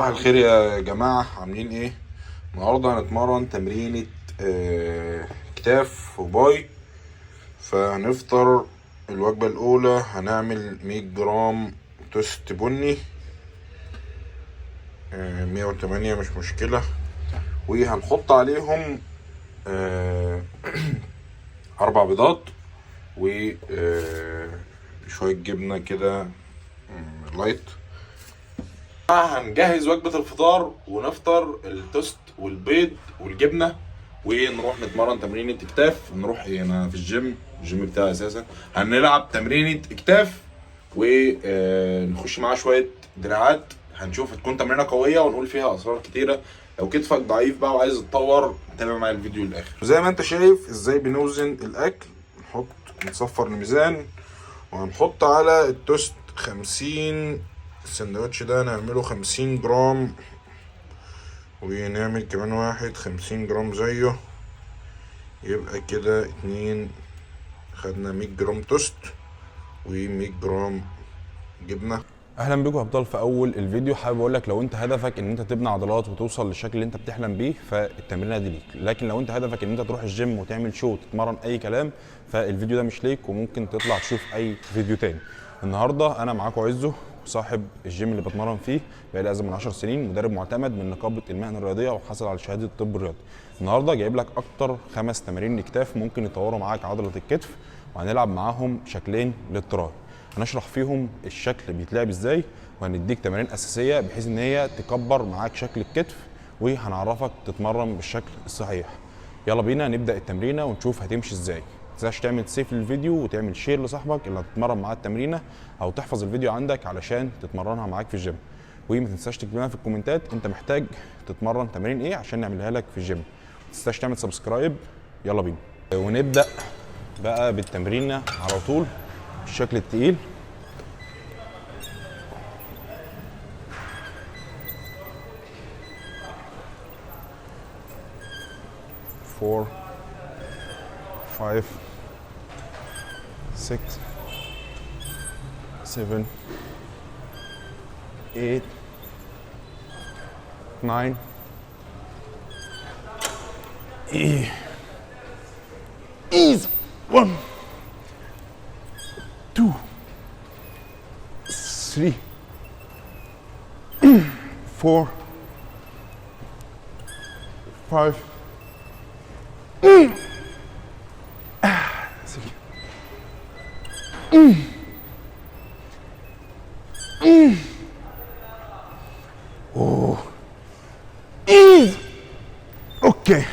صباح الخير يا جماعة، عاملين ايه؟ النهاردة هنتمرن تمرينة كتاف وباي. فهنفطر الوجبة الأولى، هنعمل 100 جرام توست بني، 108 مش مشكلة، وهنحط عليهم 4 بيضات وشوية جبنة كده لايت. هنجهز وجبة الفطار ونفطر التوست والبيض والجبنة، ونروح نتمرن تمرينة اكتاف. نروح انا في الجيم بتاعي اساسا. هنلعب تمرينة اكتاف ونخش معاه شوية دراعات. هنشوف هتكون تمرينة قوية ونقول فيها اسرار كتيرة. لو كتفك ضعيف بقى وعايز تتطور، تابع معايا الفيديو للاخر. زي ما انت شايف ازاي بنوزن الاكل. نصفر الميزان وهنحط على التوست 50. السندوتش ده نعمله 50 جرام، ونعمل كمان واحد 50 جرام زيه، يبقى كده 2. خدنا 100 جرام توست و100 جرام جبنة. اهلا بيكم يا ابطال. في اول الفيديو حابب اقول لك، لو انت هدفك ان انت تبني عضلات وتوصل للشكل اللي انت بتحلم بيه، فالتمرينه دي ليك. لكن لو انت هدفك ان انت تروح الجيم وتعمل شو وتتمرن اي كلام، فالفيديو ده مش ليك، وممكن تطلع تشوف اي فيديو تاني. النهارده انا معاكم عزو، صاحب الجيم اللي بتمرن فيه بقالي ازيد من 10 سنين، مدرب معتمد من نقابه المهن الرياضيه وحصل على شهاده الطب الرياضي. النهارده جايب لك اكتر 5 تمارين للكتاف ممكن يطوروا معاك عضله الكتف، وهنلعب معاهم شكلين للتراي. هنشرح فيهم الشكل بيتلعب ازاي، وهنديك تمارين اساسيه بحيث ان هي تكبر معاك شكل الكتف، وهنعرفك تتمرن بالشكل الصحيح. يلا بينا نبدا التمرينه ونشوف هتمشي ازاي. ما تنساش تعمل سيف للفيديو وتعمل شير لصاحبك اللي هتتمرن معاه التمرينه، او تحفظ الفيديو عندك علشان تتمرنها معاك في الجيم. وما تنساش تكتب لنا في الكومنتات انت محتاج تتمرن تمارين ايه عشان نعملها لك في الجيم. ما تنساش تعمل سبسكرايب. يلا بينا ونبدا بقى بالتمرينه على طول بالشكل التقيل. Four, 5, 6, 7, 8, 9, easy. 1, 2, 3, 4, 5. اوكي،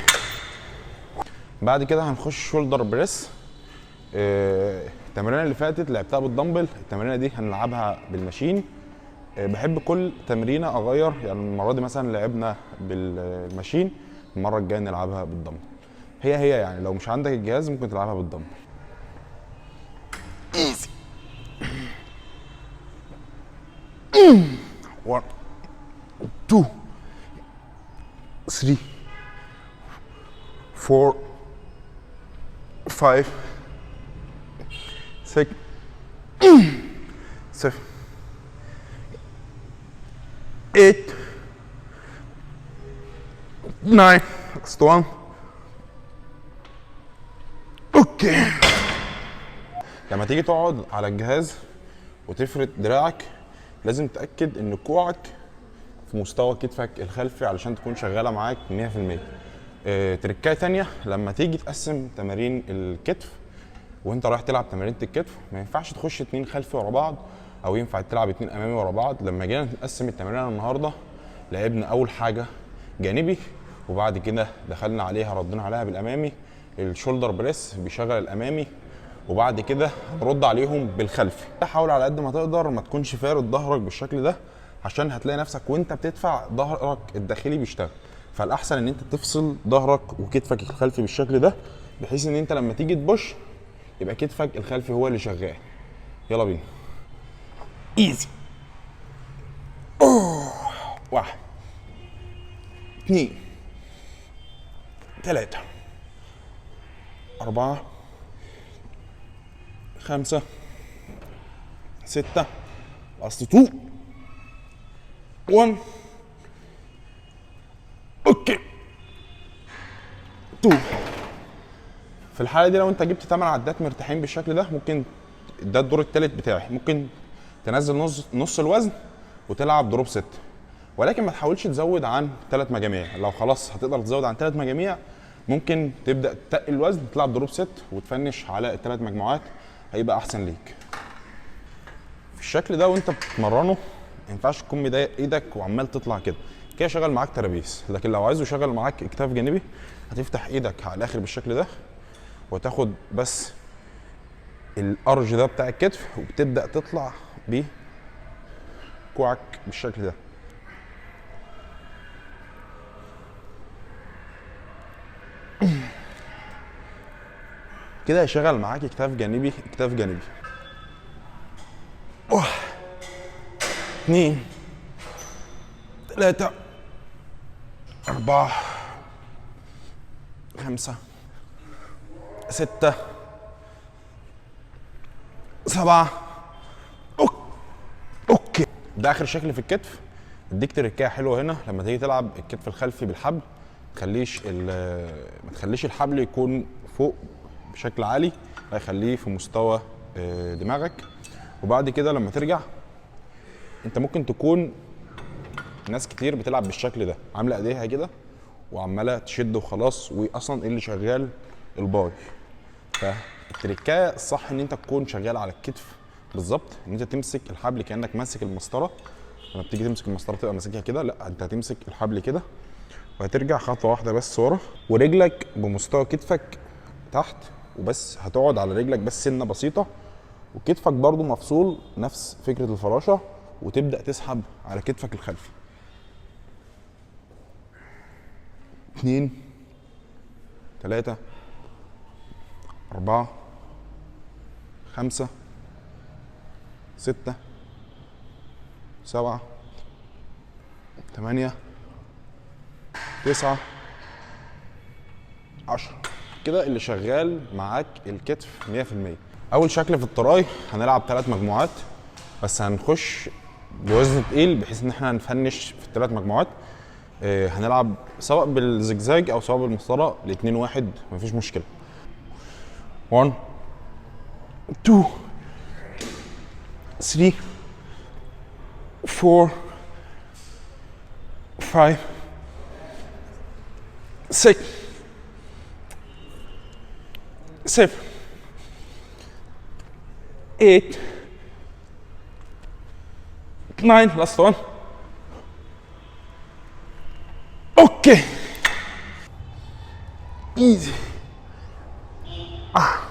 بعد كده هنخش شولدر بريس. التمرينه اللي فاتت لعبتها بالدمبل، التمرينه دي هنلعبها بالماشين. بحب كل تمرينه اغير، يعني المره دي مثلا لعبنا بالماشين، المره الجايه نلعبها بالدمبل. هي يعني لو مش عندك الجهاز ممكن تلعبها بالدمبل. ايزي. 1 2 3 4 5 6 7 8 9. next one. اوكي. لما تيجي تقعد على الجهاز وتفرد دراعك، لازم تتاكد ان كوعك في مستوى كتفك الخلفي علشان تكون شغاله معاك 100%. تركايه تانية، لما تيجي تقسم تمارين الكتف وانت رايح تلعب تمارين الكتف، ما ينفعش تخش 2 خلفي ورا بعض، او ينفع تلعب 2 امامي ورا بعض. لما جينا نقسم التمارين النهارده، لعبنا اول حاجه جانبي، وبعد كده دخلنا عليها ردينا عليها بالامامي. الشولدر بريس بيشغل الامامي، وبعد كده هنرد عليهم بالخلفي. حاول على قد ما تقدر ما تكونش فارد ظهرك بالشكل ده، عشان هتلاقي نفسك وانت بتدفع ظهرك الداخلي بيشتغل. فالاحسن ان انت تفصل ظهرك وكتفك الخلفي بالشكل ده، بحيث ان انت لما تيجي تبوش يبقى كتفك الخلفي هو اللي شغال. يلا بينا. ايزي. 1 2 3 4 5 6 last 2 1 2. في الحاله دي لو انت جبت 8 عدات مرتاحين بالشكل ده، ممكن ده الدور الثالث بتاعي، ممكن تنزل نص الوزن وتلعب دروب 6، ولكن ما تحاولش تزود عن 3 مجاميع. لو خلاص هتقدر تزود عن 3 مجاميع ممكن تبدا تقل الوزن، تلعب دروب 6 وتفنش على ال3 مجموعات، هيبقى احسن ليك. في الشكل ده وانت بتتمرنه ما ينفعش تكون مضايق ايدك وعمال تطلع كده، كده شغل معاك ترابيز. لكن لو عايزه يشغل معاك اكتاف جانبي هتفتح ايدك على الاخر بالشكل ده، وتاخد بس الارج ده بتاع الكتف وبتبدا تطلع بيه كوعك بالشكل ده. كده هيشغل معاك اكتاف جانبي اكتاف جانبي. 2 3 4 5 6 7. اوكي، ده اخر شكل في الكتف. اديك تركايه حلوه هنا لما تيجي تلعب الكتف الخلفي بالحبل، ما تخليش الحبل يكون فوق بشكل عالي، لا يخليه في مستوى دماغك. وبعد كده لما ترجع انت ممكن تكون ناس كتير بتلعب بالشكل ده، عامله ايديها كده وعماله تشد وخلاص، واصلا اللي شغال الباي. فالتركايه الصح ان انت تكون شغال على الكتف بالظبط، ان انت تمسك الحبل كانك ماسك المسطره. لما بتيجي تمسك المسطره تبقى ماسكها كده، لا انت هتمسك الحبل كده وهترجع خطوه واحده بس ورا، ورجلك بمستوى كتفك تحت وبس، هتقعد على رجلك بس سنه بسيطه، وكتفك برضو مفصول نفس فكره الفراشه، وتبدا تسحب على كتفك الخلفي. 2 3 4 5 6 7 8 9 10. كده اللي شغال معاك الكتف 100%. اول شكل في التراي هنلعب 3 مجموعات بس، هنخش بوزن تقيل بحيث ان احنا هنفنش في ال3 مجموعات. هنلعب سواء بالزجزاج او سواء بالمسطره، الاثنين واحد مفيش مشكله. 1 2 3 4 5 6 7 8 9. last one. Okay, easy. Ah.